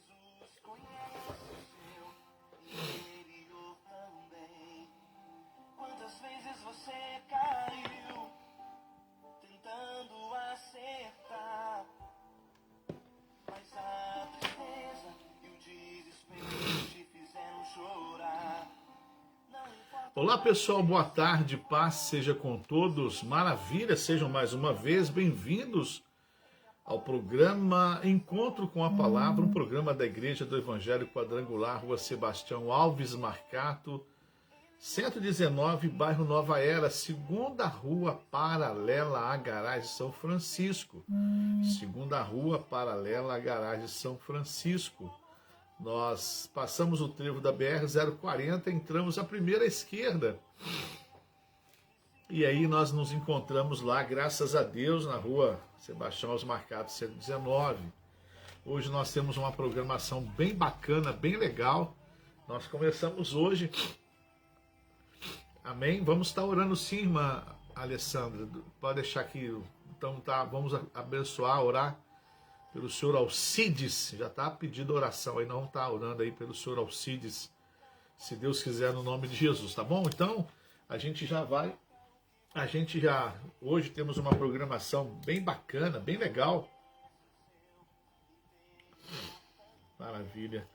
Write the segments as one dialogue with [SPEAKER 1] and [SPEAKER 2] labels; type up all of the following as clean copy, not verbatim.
[SPEAKER 1] Jesus conheceu e ele o também. Quantas vezes você caiu tentando acertar, mas a tristeza e o desespero te fizeram chorar.
[SPEAKER 2] Olá pessoal, boa tarde, paz seja com todos, maravilha, sejam mais uma vez bem-vindos ao programa Encontro com a Palavra, um programa da Igreja do Evangelho Quadrangular, Rua Sebastião Alves Marcato, 119, bairro Nova Era, segunda rua paralela à garagem São Francisco, segunda rua paralela à garagem São Francisco. Nós passamos o trevo da BR-040, entramos à primeira esquerda. E aí nós nos encontramos lá, graças a Deus, na rua Sebastião Alves Marcato 119. Hoje nós temos uma programação bem bacana, bem legal. Nós começamos hoje. Amém? Vamos estar orando sim, irmã Alessandra. Pode deixar aqui. Então vamos abençoar, orar pelo senhor Alcides, já está pedindo oração aí, não está orando aí pelo senhor Alcides, se Deus quiser, no nome de Jesus, tá bom? Então, hoje temos uma programação bem bacana, bem legal. Maravilha.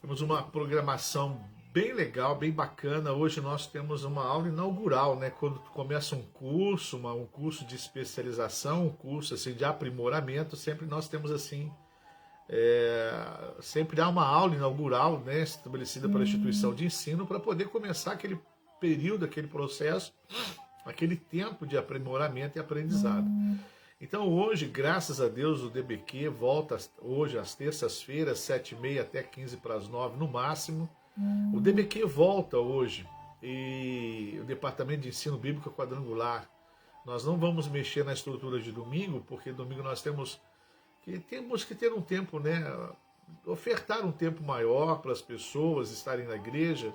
[SPEAKER 2] Temos uma programação bem legal, bem bacana. Hoje nós temos uma aula inaugural, né? Quando começa um curso, um curso de especialização, um curso assim, de aprimoramento, sempre nós temos assim, sempre há uma aula inaugural, né? Estabelecida pela instituição de ensino para poder começar aquele período, aquele processo, aquele tempo de aprimoramento e aprendizado. Então hoje, graças a Deus, o DBQ volta hoje às terças-feiras, 7h30 até 8h45 no máximo. O DBQ volta hoje e o Departamento de Ensino Bíblico Quadrangular. Nós não vamos mexer na estrutura de domingo, porque domingo nós temos que ter um tempo, né? Ofertar um tempo maior para as pessoas estarem na igreja.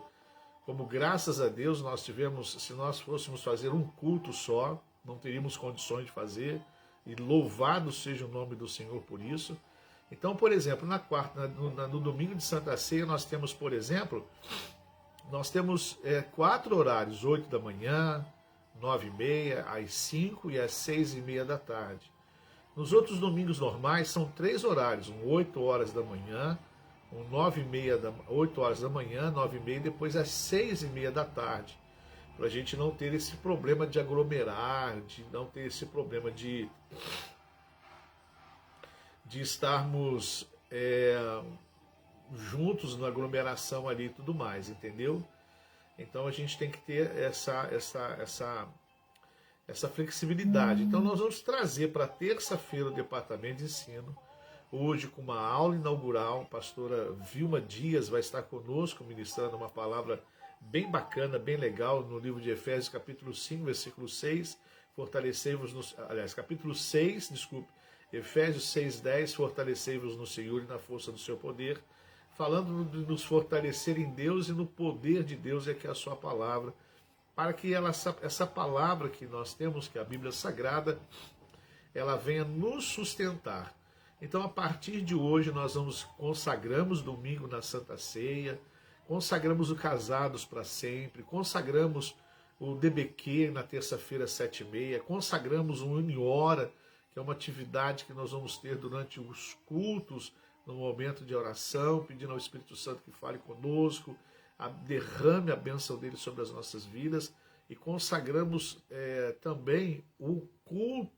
[SPEAKER 2] Como graças a Deus nós tivemos, se nós fôssemos fazer um culto só, não teríamos condições de fazer. E louvado seja o nome do Senhor por isso. Então, por exemplo, no domingo de Santa Ceia, nós temos, por exemplo, 4 horários, 8 da manhã, 9h30, às 5 e às 6h30 da tarde. Nos outros domingos normais, são 3 horários, 8 horas da manhã, 8 horas da manhã, 9h30 e depois às 6h30 da tarde. Para a gente não ter esse problema de aglomerar, de não ter esse problema de estarmos juntos na aglomeração ali e tudo mais, entendeu? Então a gente tem que ter essa flexibilidade. Então nós vamos trazer para terça-feira o Departamento de Ensino, hoje com uma aula inaugural. A pastora Vilma Dias vai estar conosco, ministrando uma palavra bem bacana, bem legal, no livro de Efésios, capítulo 5, versículo 6, capítulo 6, Efésios 6:10, fortalecei-vos no Senhor e na força do seu poder, falando de nos fortalecer em Deus e no poder de Deus, que é a sua palavra, para que essa palavra que nós temos, que é a Bíblia Sagrada, ela venha nos sustentar. Então, a partir de hoje, nós consagramos domingo na Santa Ceia, consagramos o Casados para sempre, consagramos o DBQ na terça-feira, 7h30, consagramos o Uniora, que é uma atividade que nós vamos ter durante os cultos, no momento de oração, pedindo ao Espírito Santo que fale conosco, derrame a bênção dele sobre as nossas vidas, e consagramos também o culto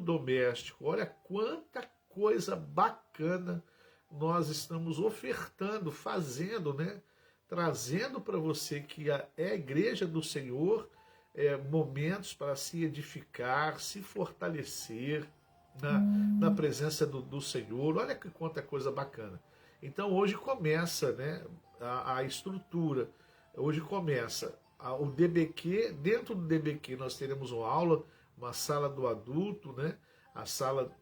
[SPEAKER 2] doméstico. Olha quanta coisa bacana nós estamos ofertando, fazendo, né? Trazendo para você que é a igreja do Senhor, momentos para se edificar, se fortalecer na presença do Senhor. Olha que quanta coisa bacana. Então hoje começa, né, a estrutura, hoje começa o DBQ. Dentro do DBQ nós teremos uma sala do adulto, né, a sala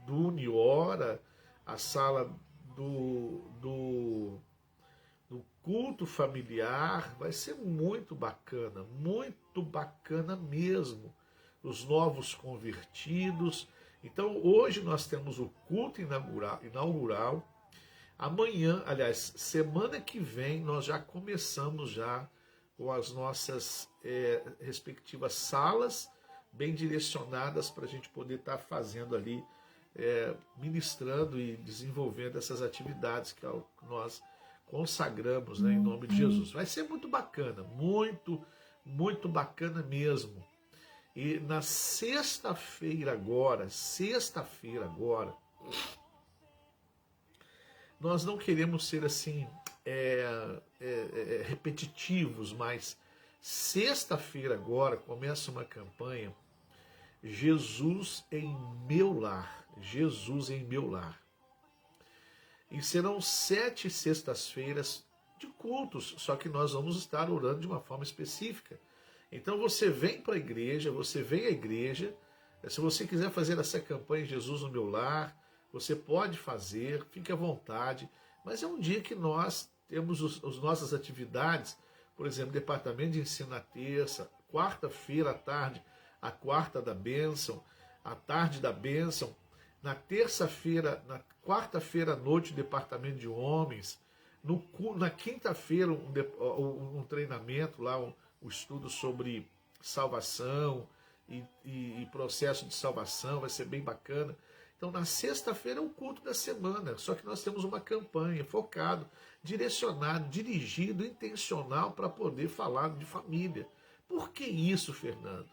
[SPEAKER 2] do Uniora, a sala do culto familiar. Vai ser muito bacana mesmo. Os novos convertidos. Então, hoje nós temos o culto inaugural. Amanhã, aliás, semana que vem, nós já começamos já com as nossas respectivas salas bem direcionadas para a gente poder estar fazendo ali, ministrando e desenvolvendo essas atividades que nós consagramos, né, em nome de Jesus. Vai ser muito bacana, muito, muito bacana mesmo. E na sexta-feira agora, nós não queremos ser assim repetitivos, mas sexta-feira agora começa uma campanha Jesus em meu lar. Jesus em meu lar. E serão 7 sextas-feiras de cultos, só que nós vamos estar orando de uma forma específica. Então você vem para a igreja, você vem à igreja. Se você quiser fazer essa campanha Jesus no meu lar, você pode fazer, fique à vontade. Mas é um dia que nós temos as nossas atividades, por exemplo, departamento de ensino na terça, quarta-feira à tarde, a quarta da bênção, a tarde da bênção, na terça-feira, na quarta-feira à noite, o departamento de homens, na quinta-feira um treinamento lá, um estudo sobre salvação e processo de salvação, vai ser bem bacana. Então, na sexta-feira é o culto da semana, só que nós temos uma campanha focado, direcionado, dirigido, intencional para poder falar de família. Por que isso, Fernando?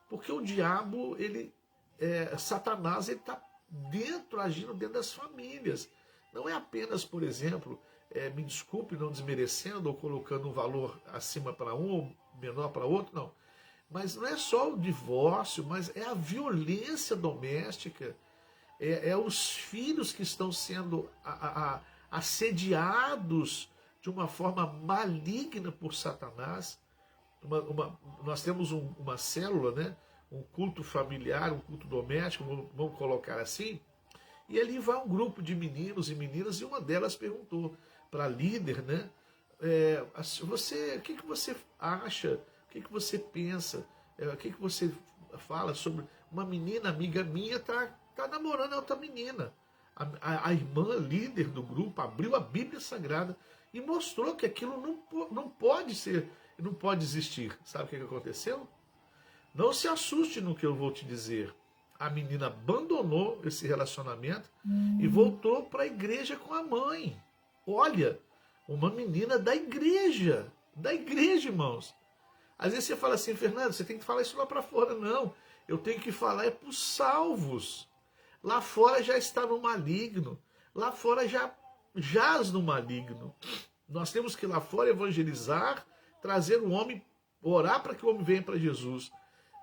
[SPEAKER 2] Porque o diabo, Satanás, ele está agindo dentro das famílias. Não é apenas, por exemplo, me desculpe não desmerecendo ou colocando um valor acima para um ou menor para outro, não. Mas não é só o divórcio, mas é a violência doméstica, os filhos que estão sendo assediados de uma forma maligna por Satanás. Nós temos uma célula, né? Um culto familiar, um culto doméstico, vamos colocar assim, e ali vai um grupo de meninos e meninas, e uma delas perguntou para a líder, né? O que você acha? O que você pensa? O que você fala sobre uma menina amiga minha tá namorando outra menina? A irmã líder do grupo abriu a Bíblia Sagrada e mostrou que aquilo não pode ser, não pode existir. Sabe o que aconteceu? Não se assuste no que eu vou te dizer. A menina abandonou esse relacionamento e voltou para a igreja com a mãe. Olha, uma menina da igreja, irmãos. Às vezes você fala assim, Fernando, você tem que falar isso lá para fora. Não, eu tenho que falar para os salvos. Lá fora já está no maligno. Lá fora já jaz no maligno. Nós temos que ir lá fora evangelizar, trazer o homem, orar para que o homem venha para Jesus.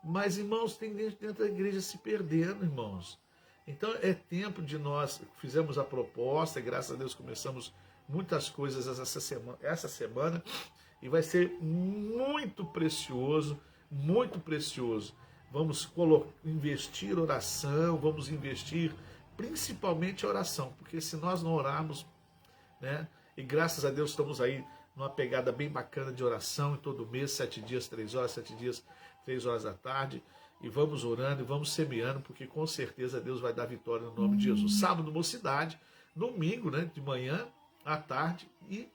[SPEAKER 2] Mas, irmãos, tem dentro da igreja se perdendo, irmãos. Então é tempo de nós, fizemos a proposta, graças a Deus começamos muitas coisas essa semana, e vai ser muito precioso, muito precioso. Vamos investir oração, vamos investir principalmente oração, porque se nós não orarmos, né, e graças a Deus estamos aí numa pegada bem bacana de oração, em todo mês, 7 dias, 3 horas, 7 dias, 3 horas da tarde, e vamos orando e vamos semeando, porque com certeza Deus vai dar vitória no nome de Jesus. Sábado, mocidade, domingo, né, de manhã à tarde, e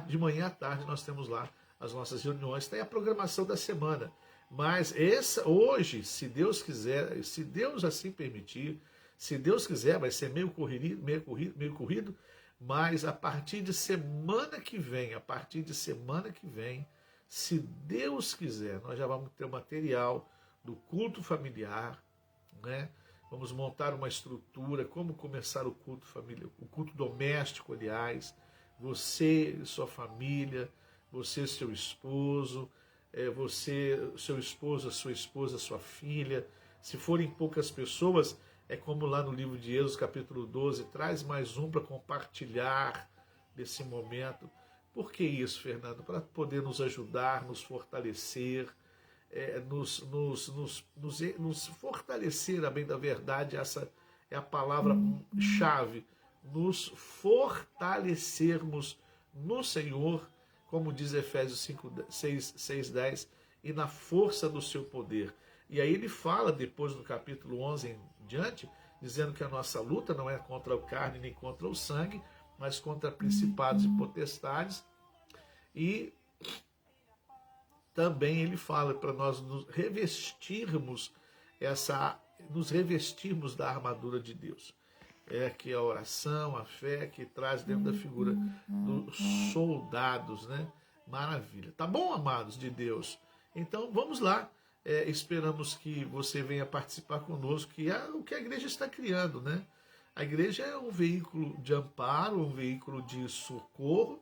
[SPEAKER 2] de manhã à tarde nós temos lá as nossas reuniões, tem a programação da semana. Mas hoje, se Deus quiser, se Deus assim permitir, se Deus quiser, vai ser meio corrido, mas a partir de semana que vem, se Deus quiser, nós já vamos ter o material do culto familiar, né? Vamos montar uma estrutura, como começar o culto familiar, o culto doméstico, aliás, você e sua família, você e seu esposo, você, seu esposo, a sua esposa, sua filha. Se forem poucas pessoas, é como lá no livro de Êxodo, capítulo 12, traz mais um para compartilhar desse momento. Por que isso, Fernando? Para poder nos ajudar, nos fortalecer, nos fortalecer, a bem da verdade, essa é a palavra-chave, nos fortalecermos no Senhor, como diz Efésios 6:10, e na força do seu poder. E aí ele fala, depois no capítulo 11 em diante, dizendo que a nossa luta não é contra a carne nem contra o sangue, mas contra principados e potestades. E também ele fala para nós nos revestirmos da armadura de Deus. Que é a oração, a fé, que traz dentro da figura dos soldados, né? Maravilha. Tá bom, amados de Deus? Então, vamos lá. Esperamos que você venha participar conosco, que é o que a igreja está criando, né? A igreja é um veículo de amparo, um veículo de socorro,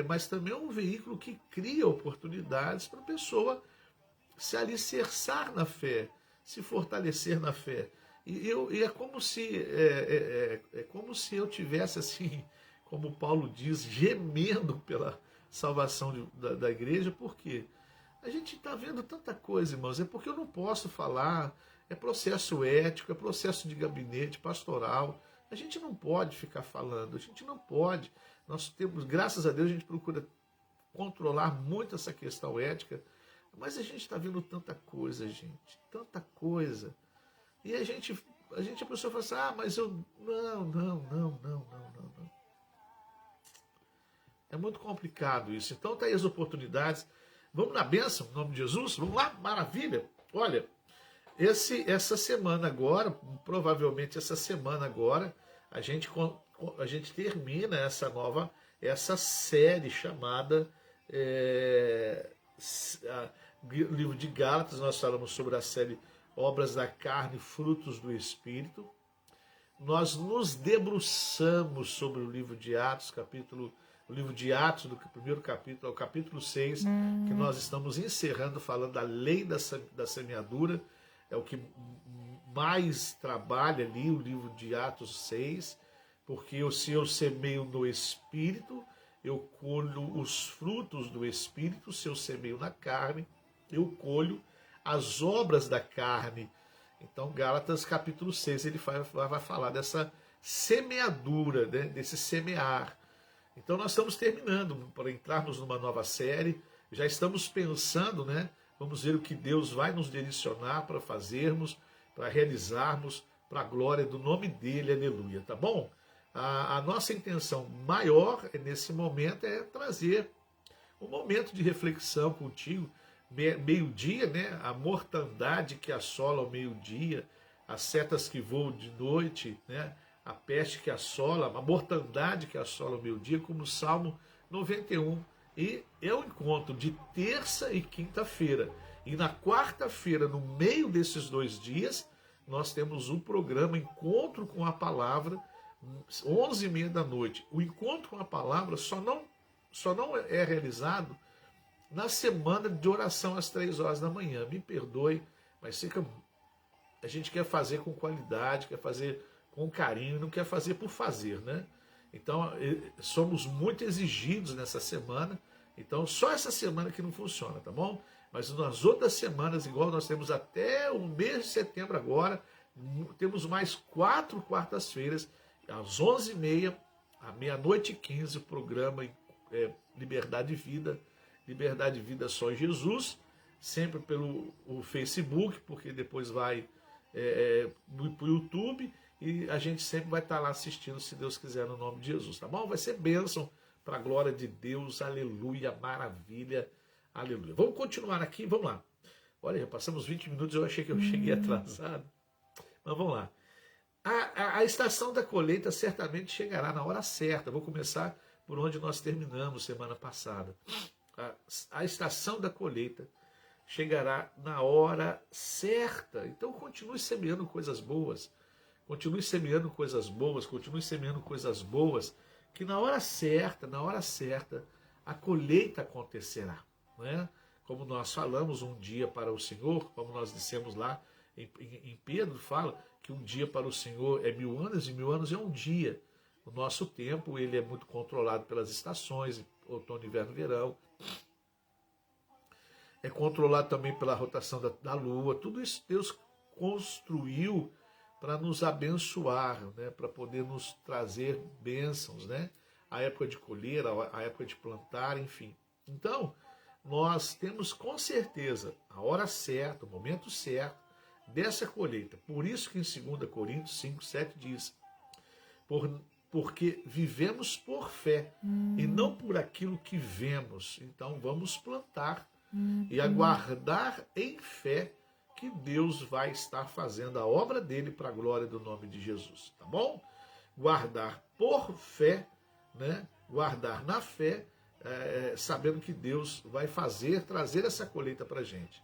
[SPEAKER 2] mas também é um veículo que cria oportunidades para a pessoa se alicerçar na fé, se fortalecer na fé. E é como se eu tivesse, assim, como Paulo diz, gemendo pela salvação da igreja. Por quê? A gente está vendo tanta coisa, irmãos. É porque eu não posso falar. É processo ético, é processo de gabinete pastoral. A gente não pode ficar falando, a gente não pode. Nós temos, graças a Deus, a gente procura controlar muito essa questão ética, mas a gente está vendo tanta coisa, gente, tanta coisa. E a pessoa fala assim, mas eu... Não. É muito complicado isso. Então tá aí as oportunidades. Vamos na bênção, em nome de Jesus? Vamos lá? Maravilha! Olha, essa semana agora, provavelmente essa semana agora, a gente termina essa série chamada livro de Gálatas. Nós falamos sobre a série Obras da Carne, Frutos do Espírito. Nós nos debruçamos sobre o livro de Atos, o livro de Atos, do primeiro capítulo ao capítulo 6, que nós estamos encerrando, falando da lei da semeadura. É o que mais trabalha ali, o livro de Atos 6, porque se eu semeio no Espírito, eu colho os frutos do Espírito. Se eu semeio na carne, eu colho as obras da carne. Então, Gálatas capítulo 6, ele vai falar dessa semeadura, né? Desse semear. Então, nós estamos terminando, para entrarmos numa nova série. Já estamos pensando, né? Vamos ver o que Deus vai nos direcionar para fazermos, para realizarmos, para a glória do nome dele, aleluia, tá bom? A nossa intenção maior nesse momento é trazer um momento de reflexão contigo, meio-dia, né? A mortandade que assola ao meio-dia, as setas que voam de noite, né? A peste que assola, a mortandade que assola ao meio-dia, como o Salmo 91. E é o encontro de terça e quinta-feira. E na quarta-feira, no meio desses 2 dias, nós temos um programa Encontro com a Palavra, 11h30 da noite. O encontro com a palavra só não é realizado na semana de oração às 3 horas da manhã. Me perdoe, mas a gente quer fazer com qualidade, quer fazer com carinho, não quer fazer por fazer, né? Então, somos muito exigidos nessa semana. Então, só essa semana que não funciona, tá bom? Mas nas outras semanas, igual nós temos até o mês de setembro agora, temos mais 4 quartas-feiras, às 11h30, à 00h15, o programa Liberdade e Vida Só em Jesus, sempre pelo Facebook, porque depois vai para o YouTube, e a gente sempre vai estar lá assistindo, se Deus quiser, no nome de Jesus, tá bom? Vai ser bênção para a glória de Deus, aleluia, maravilha, aleluia. Vamos continuar aqui, vamos lá. Olha, já passamos 20 minutos, eu achei que eu cheguei atrasado, mas vamos lá. A estação da colheita certamente chegará na hora certa. Vou começar por onde nós terminamos semana passada. A estação da colheita chegará na hora certa. Então continue semeando coisas boas. Continue semeando coisas boas. Continue semeando coisas boas. Que na hora certa, a colheita acontecerá. Não é? Como nós falamos, um dia para o Senhor, como nós dissemos lá em Pedro, fala que um dia para o Senhor é 1000 anos e 1000 anos é um dia. O nosso tempo ele é muito controlado pelas estações, outono, inverno, verão. É controlado também pela rotação da Lua. Tudo isso Deus construiu para nos abençoar, né? Para poder nos trazer bênçãos, né? A época de colher, a época de plantar, enfim. Então, nós temos com certeza a hora certa, o momento certo dessa colheita. Por isso que em 2 Coríntios 5:7 diz: porque vivemos por fé e não por aquilo que vemos. Então vamos plantar e aguardar em fé que Deus vai estar fazendo a obra dele para a glória do nome de Jesus, tá bom? Guardar por fé, né? Guardar na fé, sabendo que Deus vai trazer essa colheita para a gente.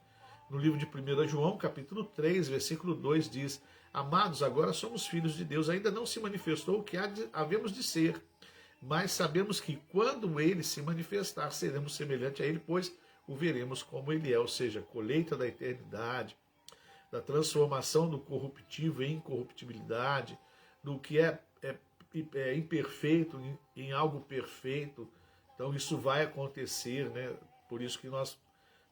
[SPEAKER 2] No livro de 1 João, capítulo 3, versículo 2, diz: Amados, agora somos filhos de Deus, ainda não se manifestou o que havemos de ser, mas sabemos que quando ele se manifestar, seremos semelhantes a ele, pois o veremos como ele é, ou seja, colheita da eternidade, da transformação do corruptível em incorruptibilidade, do que é imperfeito em algo perfeito. Então isso vai acontecer, né? Por isso que nós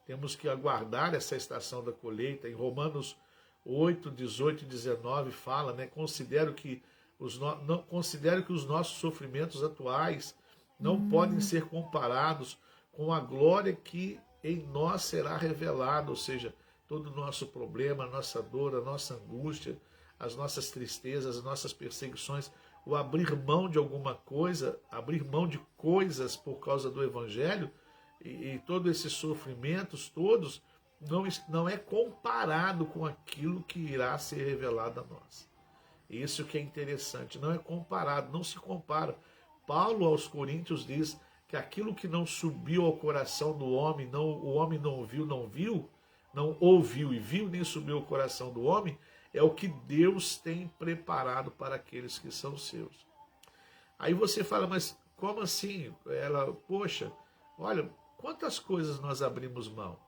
[SPEAKER 2] temos que aguardar essa estação da colheita. Em Romanos 8, 18 e 19 fala, né? Considero que os nossos sofrimentos atuais não podem ser comparados com a glória que em nós será revelada, ou seja, todo o nosso problema, a nossa dor, a nossa angústia, as nossas tristezas, as nossas perseguições, o abrir mão de alguma coisa, abrir mão de coisas por causa do Evangelho, e todos esses sofrimentos todos, não é comparado com aquilo que irá ser revelado a nós. Isso que é interessante, não é comparado, não se compara. Paulo aos Coríntios diz que aquilo que não subiu ao coração do homem, o homem não ouviu e viu, nem subiu ao coração do homem, é o que Deus tem preparado para aqueles que são seus. Aí você fala, mas como assim? Poxa, olha, quantas coisas nós abrimos mão?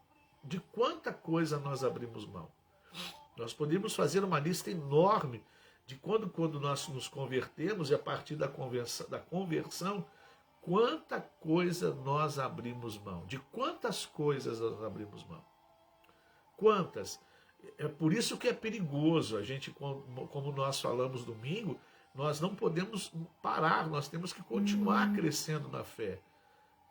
[SPEAKER 2] De quanta coisa nós abrimos mão? Nós podemos fazer uma lista enorme de quando nós nos convertemos e a partir da conversão, quanta coisa nós abrimos mão. De quantas coisas nós abrimos mão? Quantas? É por isso que é perigoso. A gente, como nós falamos domingo, nós não podemos parar, nós temos que continuar crescendo na fé.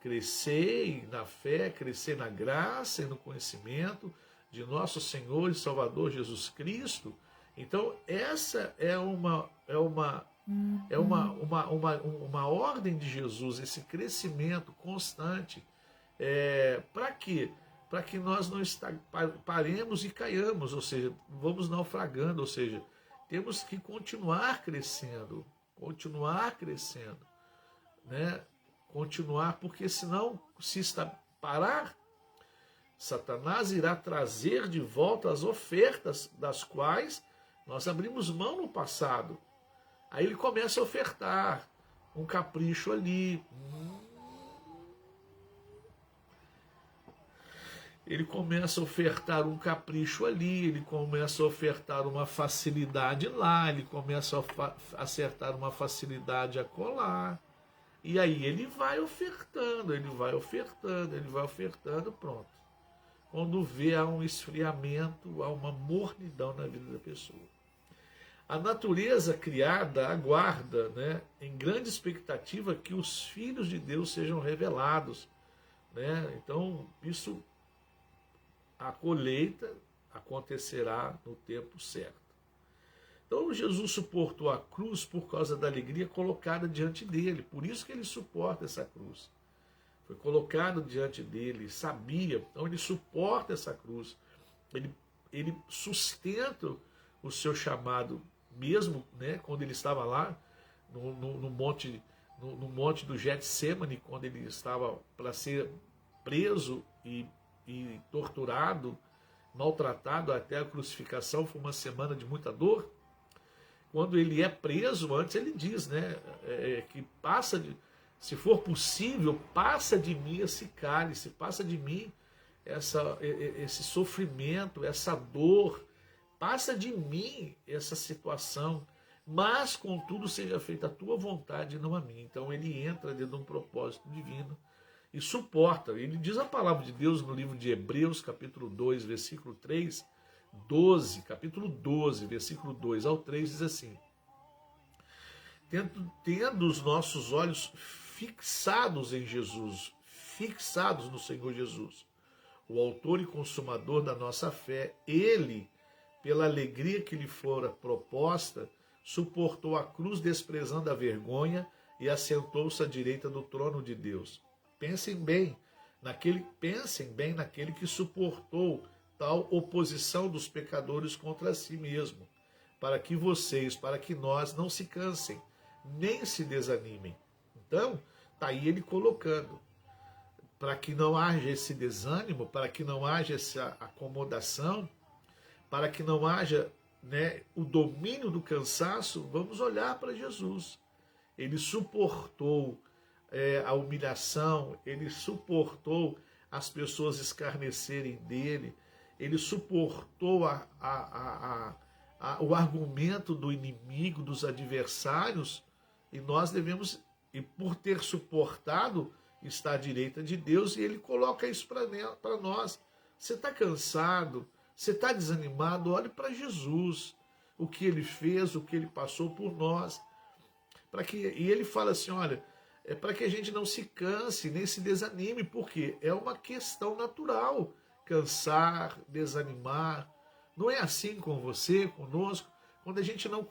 [SPEAKER 2] Crescer na fé, crescer na graça e no conhecimento de nosso Senhor e Salvador Jesus Cristo. Então, essa é uma ordem de Jesus, esse crescimento constante. Para quê? Para que nós não paremos e caiamos, ou seja, vamos naufragando, ou seja, temos que continuar crescendo, né? Continuar, porque senão, se parar, Satanás irá trazer de volta as ofertas das quais nós abrimos mão no passado. Aí ele começa a ofertar um capricho ali. Ele começa a ofertar um capricho ali, ele começa a ofertar uma facilidade lá, ele começa a acertar uma facilidade acolá. E aí ele vai ofertando, pronto. Quando vê, há um esfriamento, há uma mornidão na vida da pessoa. A natureza criada aguarda, né, em grande expectativa que os filhos de Deus sejam revelados, né? Então, a colheita acontecerá no tempo certo. Então, Jesus suportou a cruz por causa da alegria colocada diante dele. Por isso que ele suporta essa cruz. Foi colocado diante dele, sabia, então ele suporta essa cruz. Ele sustenta o seu chamado, mesmo, né, quando ele estava lá no monte do Getsemane, quando ele estava para ser preso e torturado, maltratado até a crucificação. Foi uma semana de muita dor. Quando ele é preso, antes ele diz, né, que se for possível, passa de mim esse cálice, passa de mim esse sofrimento, essa dor, passa de mim essa situação, mas contudo seja feita a tua vontade e não a minha. Então ele entra dentro de um propósito divino e suporta. Ele diz a palavra de Deus no livro de Hebreus, capítulo 2, versículo 3, 12, capítulo 12, versículo 2 ao 3, diz assim: tendo os nossos olhos fixados em Jesus, fixados no Senhor Jesus, o autor e consumador da nossa fé. Ele, pela alegria que lhe fora proposta, suportou a cruz, desprezando a vergonha, e assentou-se à direita do trono de Deus. Pensem bem naquele que suportou tal oposição dos pecadores contra si mesmo, para que nós não se cansem, nem se desanimem. Então, está aí ele colocando, para que não haja esse desânimo, para que não haja essa acomodação, para que não haja, o domínio do cansaço, vamos olhar para Jesus. Ele suportou a humilhação, ele suportou as pessoas escarnecerem dele, ele suportou o argumento do inimigo, dos adversários, e nós devemos, e por ter suportado, está à direita de Deus, e ele coloca isso para nós. Você está cansado, você está desanimado, olhe para Jesus, o que ele fez, o que ele passou por nós. E ele fala assim, olha, é para que a gente não se canse, nem se desanime, porque é uma questão natural, cansar, desanimar. Não é assim com você, conosco, quando a gente não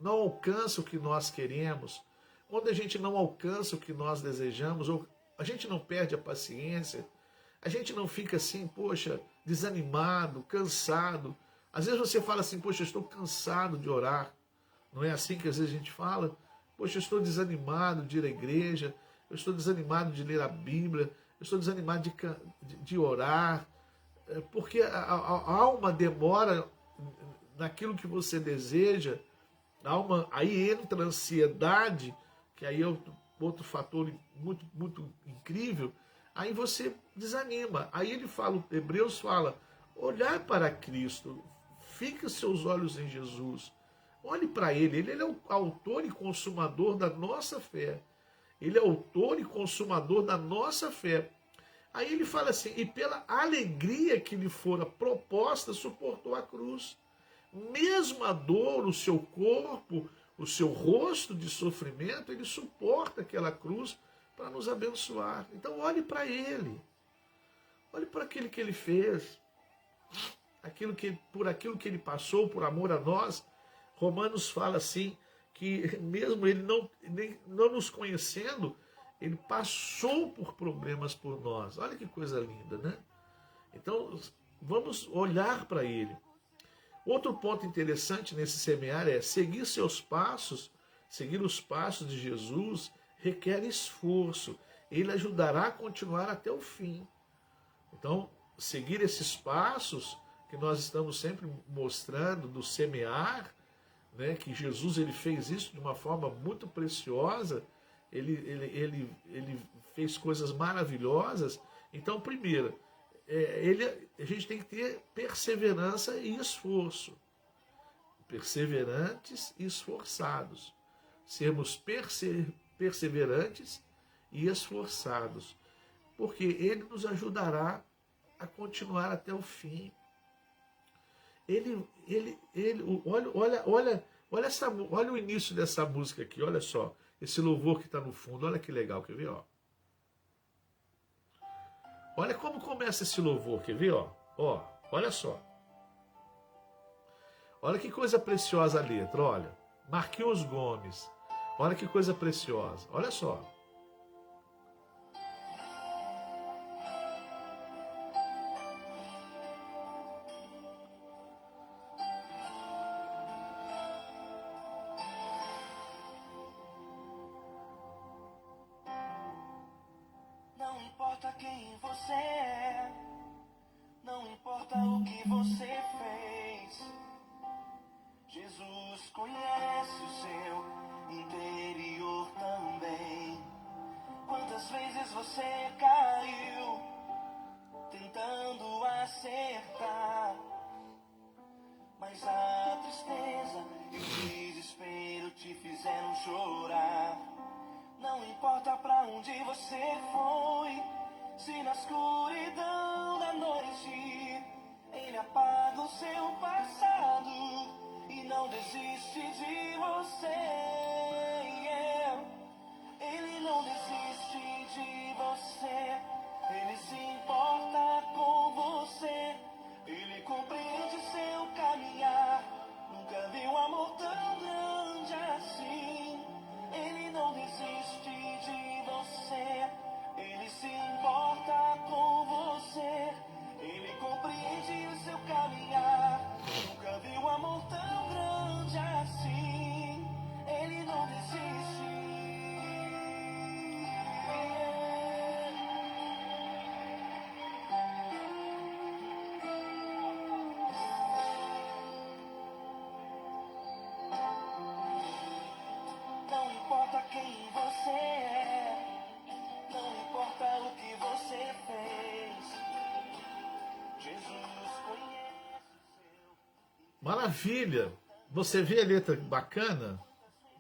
[SPEAKER 2] alcança o que nós queremos, quando a gente não alcança o que nós desejamos, ou a gente não perde a paciência, a gente não fica assim, poxa, desanimado, cansado. Às vezes você fala assim, poxa, eu estou cansado de orar. Não é assim que às vezes a gente fala? Poxa, eu estou desanimado de ir à igreja, eu estou desanimado de ler a Bíblia, eu estou desanimado de orar, porque há uma demora naquilo que você deseja, aí entra a ansiedade, que aí é outro fator muito, muito incrível, aí você desanima. Aí Hebreus fala, olhar para Cristo, fique seus olhos em Jesus, olhe para ele é o autor e consumador da nossa fé. Ele é autor e consumador da nossa fé. Aí ele fala assim, e pela alegria que lhe fora proposta, suportou a cruz. Mesmo a dor, o seu corpo, o seu rosto de sofrimento, ele suporta aquela cruz para nos abençoar. Então olhe para ele. Olhe para aquilo que ele fez. Por aquilo que ele passou, por amor a nós. Romanos fala assim, que mesmo ele não nos conhecendo, ele passou por problemas por nós. Olha que coisa linda, né? Então, vamos olhar para ele. Outro ponto interessante nesse semear é seguir os passos de Jesus requer esforço. Ele ajudará a continuar até o fim. Então, seguir esses passos que nós estamos sempre mostrando do semear, que Jesus ele fez isso de uma forma muito preciosa, ele fez coisas maravilhosas. Então, primeiro, a gente tem que ter perseverança e esforço. Perseverantes e esforçados. Sermos perseverantes e esforçados. Porque ele nos ajudará a continuar até o fim. Olha o início dessa música aqui, olha só. Esse louvor que está no fundo, olha que legal, quer ver? Ó? Olha como começa esse louvor, quer ver? Ó, olha só. Olha que coisa preciosa a letra, olha. Marquinhos Gomes, olha que coisa preciosa, olha só.
[SPEAKER 1] Não importa quem você é, não importa o que você fez. Jesus conhece o seu interior também. Quantas vezes você caiu tentando acertar, mas a tristeza e o desespero te fizeram chorar. Não importa pra onde você foi, se na escuridão da noite ele apaga o seu passado e não desiste de você. Ele não desiste de você, Ele se importa com você, Ele compreende seu caminhar. Nunca vi um amor tão grande assim. Ele não desiste de você, Ele se importa com você, Ele compreende o seu caminhar. Nunca vi um amor tão grande assim. Ele não desiste. Não importa quem você é, não importa o que você fez, Jesus conhece o seu.
[SPEAKER 2] Maravilha! Você vê a letra bacana,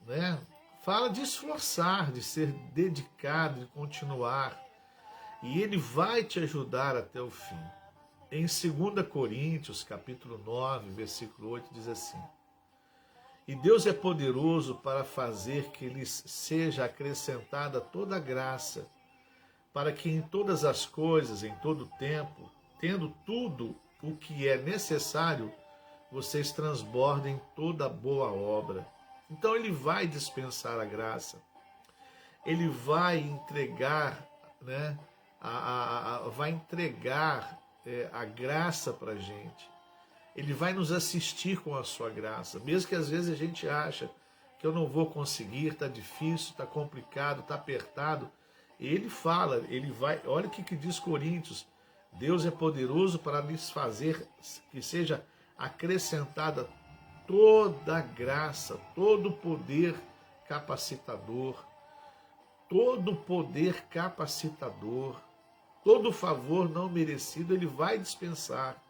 [SPEAKER 2] né? Fala de esforçar, de ser dedicado, de continuar. E ele vai te ajudar até o fim. Em 2 Coríntios, capítulo 9, versículo 8, diz assim: E Deus é poderoso para fazer que lhes seja acrescentada toda a graça, para que em todas as coisas, em todo tempo, tendo tudo o que é necessário, vocês transbordem toda boa obra. Então ele vai dispensar a graça, ele vai entregar, né, vai entregar a graça para a gente. Ele vai nos assistir com a sua graça, mesmo que às vezes a gente acha que eu não vou conseguir, está difícil, está complicado, está apertado. Ele fala, ele vai, olha o que diz Coríntios: Deus é poderoso para lhes fazer que seja acrescentada toda a graça, todo o poder capacitador, todo favor não merecido, ele vai dispensar,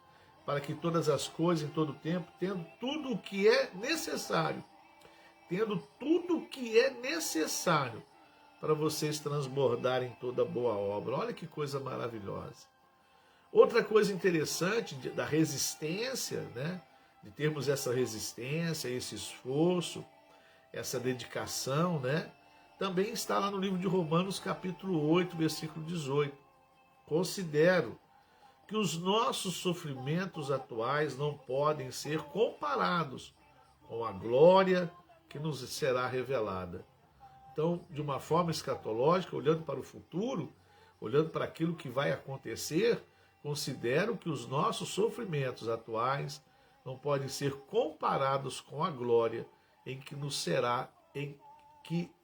[SPEAKER 2] para que todas as coisas, em todo tempo, tendo tudo o que é necessário, para vocês transbordarem toda boa obra. Olha que coisa maravilhosa. Outra coisa interessante da resistência, né? De termos essa resistência, esse esforço, essa dedicação, né? Também está lá no livro de Romanos, capítulo 8, versículo 18. Considero que os nossos sofrimentos atuais não podem ser comparados com a glória que nos será revelada. Então, de uma forma escatológica, olhando para o futuro, olhando para aquilo que vai acontecer, considero que os nossos sofrimentos atuais não podem ser comparados com a glória em que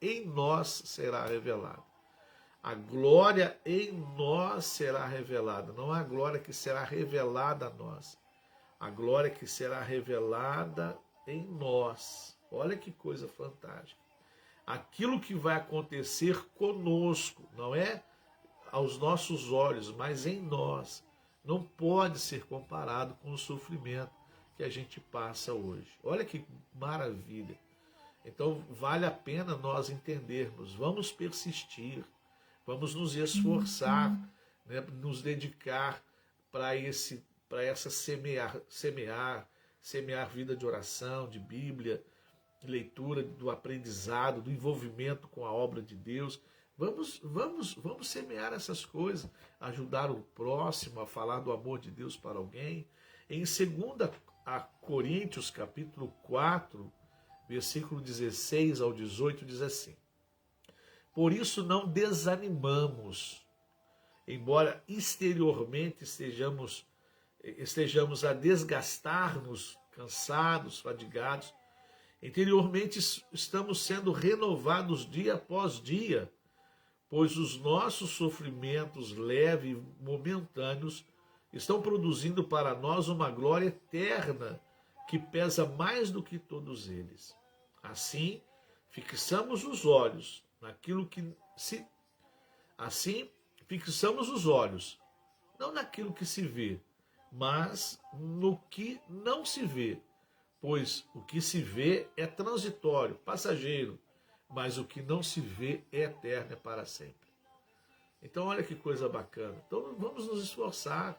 [SPEAKER 2] em nós será revelada. A glória em nós será revelada, não a glória que será revelada a nós. A glória que será revelada em nós. Olha que coisa fantástica. Aquilo que vai acontecer conosco, não é aos nossos olhos, mas em nós, não pode ser comparado com o sofrimento que a gente passa hoje. Olha que maravilha. Então vale a pena nós entendermos, vamos persistir, vamos nos esforçar, né, nos dedicar para essa semear vida de oração, de Bíblia, de leitura, do aprendizado, do envolvimento com a obra de Deus. Vamos semear essas coisas, ajudar o próximo a falar do amor de Deus para alguém. Em 2 Coríntios, capítulo 4, versículo 16 ao 18, diz assim: Por isso não desanimamos, embora exteriormente estejamos a desgastar-nos, cansados, fadigados, interiormente estamos sendo renovados dia após dia, pois os nossos sofrimentos leves e momentâneos estão produzindo para nós uma glória eterna que pesa mais do que todos eles. Assim, fixamos os olhos não naquilo que se vê, mas no que não se vê, pois o que se vê é transitório, passageiro, mas o que não se vê é eterno, é para sempre. Então olha que coisa bacana. Então vamos nos esforçar,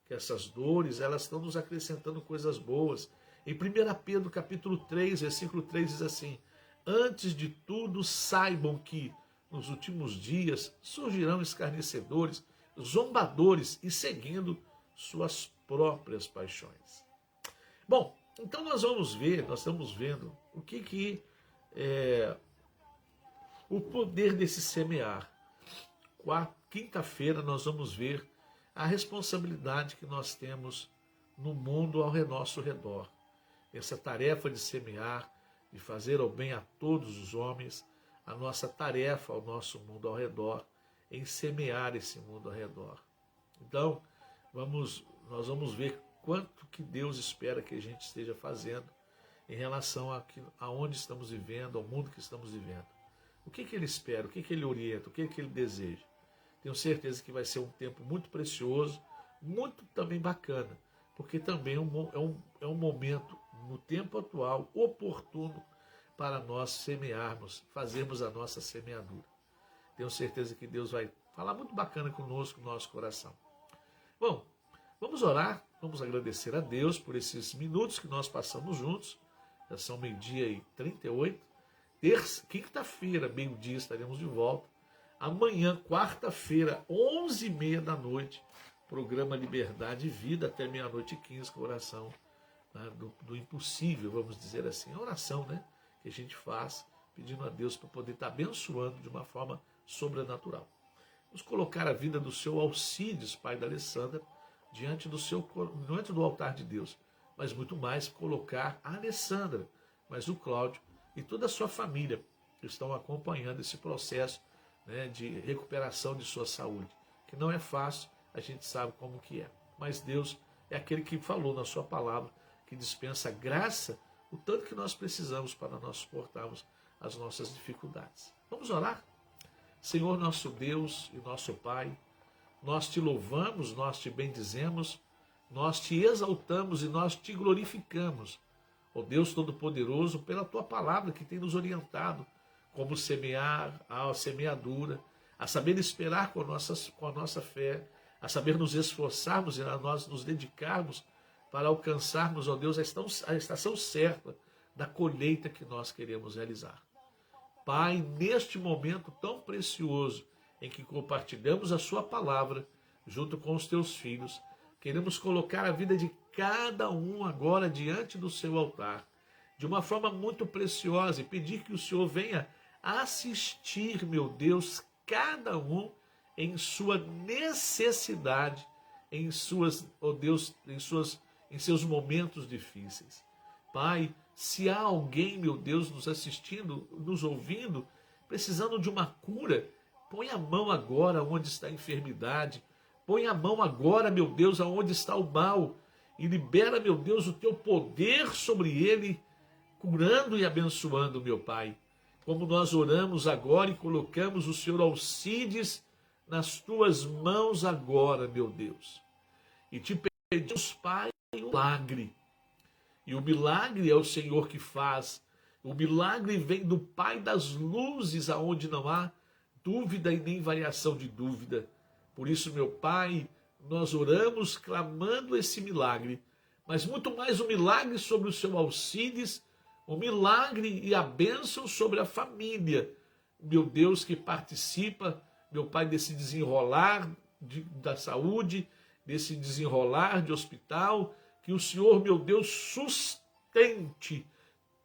[SPEAKER 2] que essas dores, elas estão nos acrescentando coisas boas. Em 1 Pedro capítulo 3, versículo 3 diz assim: Antes de tudo saibam que nos últimos dias surgirão escarnecedores, zombadores e seguindo suas próprias paixões. Bom, então nós estamos vendo o que é o poder desse semear. Quinta-feira nós vamos ver a responsabilidade que nós temos no mundo ao nosso redor. Essa tarefa de semear, de fazer o bem a todos os homens, a nossa tarefa ao nosso mundo ao redor, em semear esse mundo ao redor. Então, nós vamos ver quanto que Deus espera que a gente esteja fazendo em relação a onde estamos vivendo, ao mundo que estamos vivendo. O que Ele espera, o que Ele orienta, o que Ele deseja. Tenho certeza que vai ser um tempo muito precioso, muito também bacana, porque também é um momento, no tempo atual, oportuno para nós semearmos, fazermos a nossa semeadura. Tenho certeza que Deus vai falar muito bacana conosco, no nosso coração. Bom, vamos orar, vamos agradecer a Deus por esses minutos que nós passamos juntos. Já são 12h38. Quinta-feira, meio-dia, estaremos de volta. Amanhã, quarta-feira, 11h30 da noite, programa Liberdade e Vida, até 00h15, com a oração, né, do impossível, vamos dizer assim. A oração, né, que a gente faz, pedindo a Deus para poder estar abençoando de uma forma sobrenatural. Vamos colocar a vida do seu Alcides, pai da Alessandra, diante do altar de Deus, mas muito mais colocar a Alessandra, mas o Cláudio e toda a sua família que estão acompanhando esse processo, né, de recuperação de sua saúde, que não é fácil, a gente sabe como que é, mas Deus é aquele que falou na sua palavra, que dispensa graça, o tanto que nós precisamos para nós suportarmos as nossas dificuldades. Vamos orar? Senhor nosso Deus e nosso Pai, nós te louvamos, nós te bendizemos, nós te exaltamos e nós te glorificamos, ó Deus Todo-Poderoso, pela tua palavra que tem nos orientado como semear, a semeadura, a saber esperar com a nossa fé, a saber nos esforçarmos e a nós nos dedicarmos para alcançarmos, ó Deus, a estação certa da colheita que nós queremos realizar. Pai, neste momento tão precioso em que compartilhamos a sua palavra junto com os teus filhos, queremos colocar a vida de cada um agora diante do seu altar, de uma forma muito preciosa, e pedir que o Senhor venha assistir, meu Deus, cada um em sua necessidade, em seus momentos difíceis. Pai, se há alguém, meu Deus, nos assistindo, nos ouvindo, precisando de uma cura, põe a mão agora onde está a enfermidade, põe a mão agora, meu Deus, aonde está o mal, e libera, meu Deus, o teu poder sobre ele, curando e abençoando, meu Pai. Como nós oramos agora e colocamos o Senhor Alcides nas tuas mãos agora, meu Deus. E te pedimos, Pai, um milagre. E o milagre é o Senhor que faz. O milagre vem do Pai das luzes, aonde não há dúvida e nem variação de dúvida. Por isso, meu Pai, nós oramos clamando esse milagre, mas muito mais o milagre sobre o seu Alcides, o milagre e a bênção sobre a família, meu Deus, que participa, meu Pai, desse desenrolar da saúde, desse desenrolar de hospital, que o Senhor, meu Deus, sustente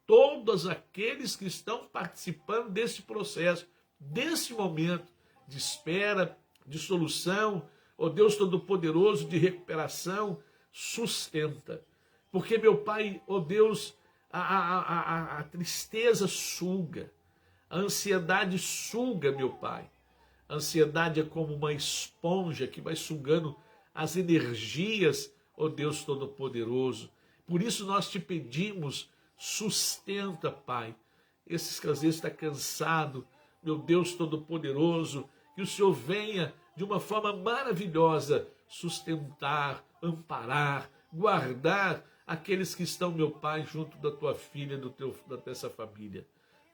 [SPEAKER 2] todos aqueles que estão participando desse processo, desse momento de espera, de solução, ó Deus Todo-Poderoso, de recuperação, sustenta. Porque, meu Pai, ó Deus, a tristeza suga, a ansiedade suga, meu Pai. A ansiedade é como uma esponja que vai sugando as energias, ó Deus Todo-Poderoso. Por isso nós te pedimos, sustenta, Pai. Esses que às vezes está cansado, meu Deus Todo-Poderoso, que o Senhor venha de uma forma maravilhosa sustentar, amparar, guardar aqueles que estão, meu Pai, junto da tua filha, dessa família.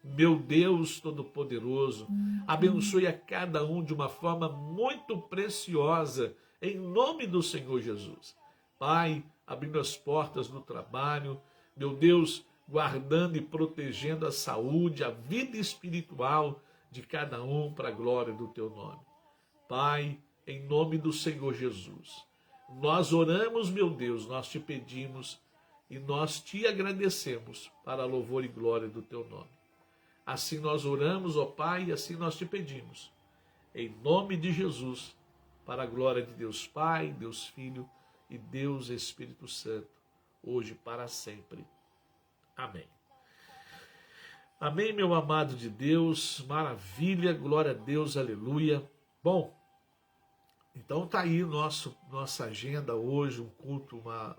[SPEAKER 2] Meu Deus Todo-Poderoso, abençoe a cada um de uma forma muito preciosa, em nome do Senhor Jesus. Pai, abrindo as portas do trabalho, meu Deus, guardando e protegendo a saúde, a vida espiritual, de cada um para a glória do teu nome. Pai, em nome do Senhor Jesus, nós oramos, meu Deus, nós te pedimos e nós te agradecemos para a louvor e glória do teu nome. Assim nós oramos, ó Pai, e assim nós te pedimos, em nome de Jesus, para a glória de Deus Pai, Deus Filho e Deus Espírito Santo, hoje e para sempre. Amém. Amém, meu amado de Deus, maravilha, glória a Deus, aleluia. Bom, então tá aí nossa agenda hoje, um culto, uma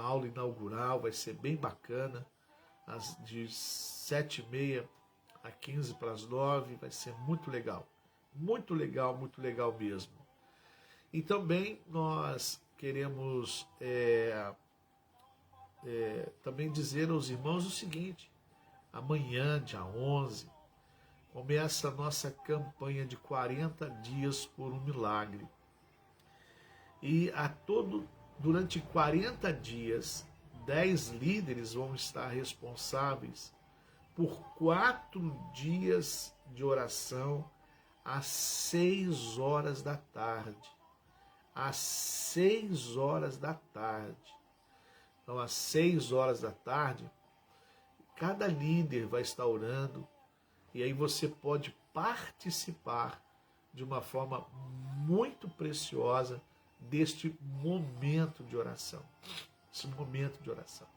[SPEAKER 2] aula inaugural, vai ser bem bacana, de 7h30 a 15 para as 9, vai ser muito legal mesmo. E também nós queremos também dizer aos irmãos o seguinte: amanhã, dia 11, começa a nossa campanha de 40 dias por um milagre. E durante 40 dias, 10 líderes vão estar responsáveis por 4 dias de oração às 6 horas da tarde. Às 6 horas da tarde. Então, às 6 horas da tarde, cada líder vai estar orando, e aí você pode participar de uma forma muito preciosa deste momento de oração. Esse momento de oração.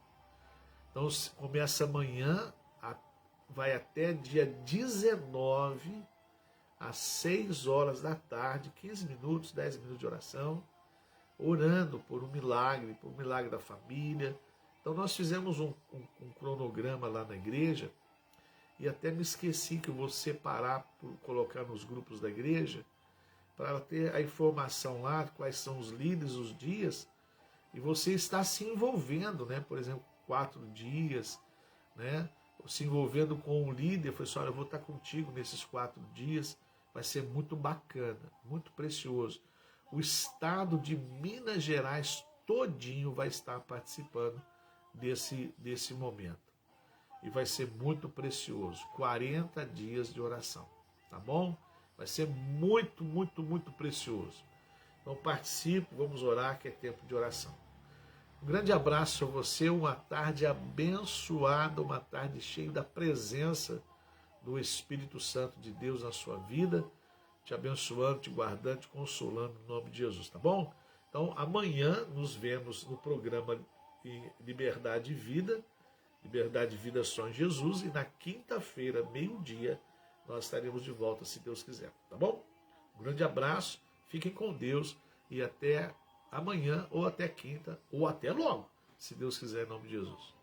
[SPEAKER 2] Então, começa amanhã, vai até dia 19, às 6 horas da tarde, 15 minutos, 10 minutos de oração, orando por um milagre da família. Então, nós fizemos um cronograma lá na igreja, e até me esqueci que eu vou separar, por colocar nos grupos da igreja, para ter a informação lá, quais são os líderes, os dias, e você está se envolvendo, né? Por exemplo, 4 dias, né? Se envolvendo com um líder, foi assim: olha, eu vou estar contigo nesses 4 dias, vai ser muito bacana, muito precioso. O estado de Minas Gerais todinho vai estar participando desse momento. E vai ser muito precioso. 40 dias de oração, tá bom? Vai ser muito, muito, muito precioso. Então participe, vamos orar, que é tempo de oração. Um grande abraço a você, uma tarde abençoada, uma tarde cheia da presença do Espírito Santo de Deus na sua vida, te abençoando, te guardando, te consolando no nome de Jesus, tá bom? Então amanhã nos vemos no programa Liberdade e Vida, Liberdade e Vida só em Jesus, e na quinta-feira, meio-dia, nós estaremos de volta, se Deus quiser, tá bom? Um grande abraço, fiquem com Deus e até amanhã, ou até quinta, ou até logo, se Deus quiser, em nome de Jesus.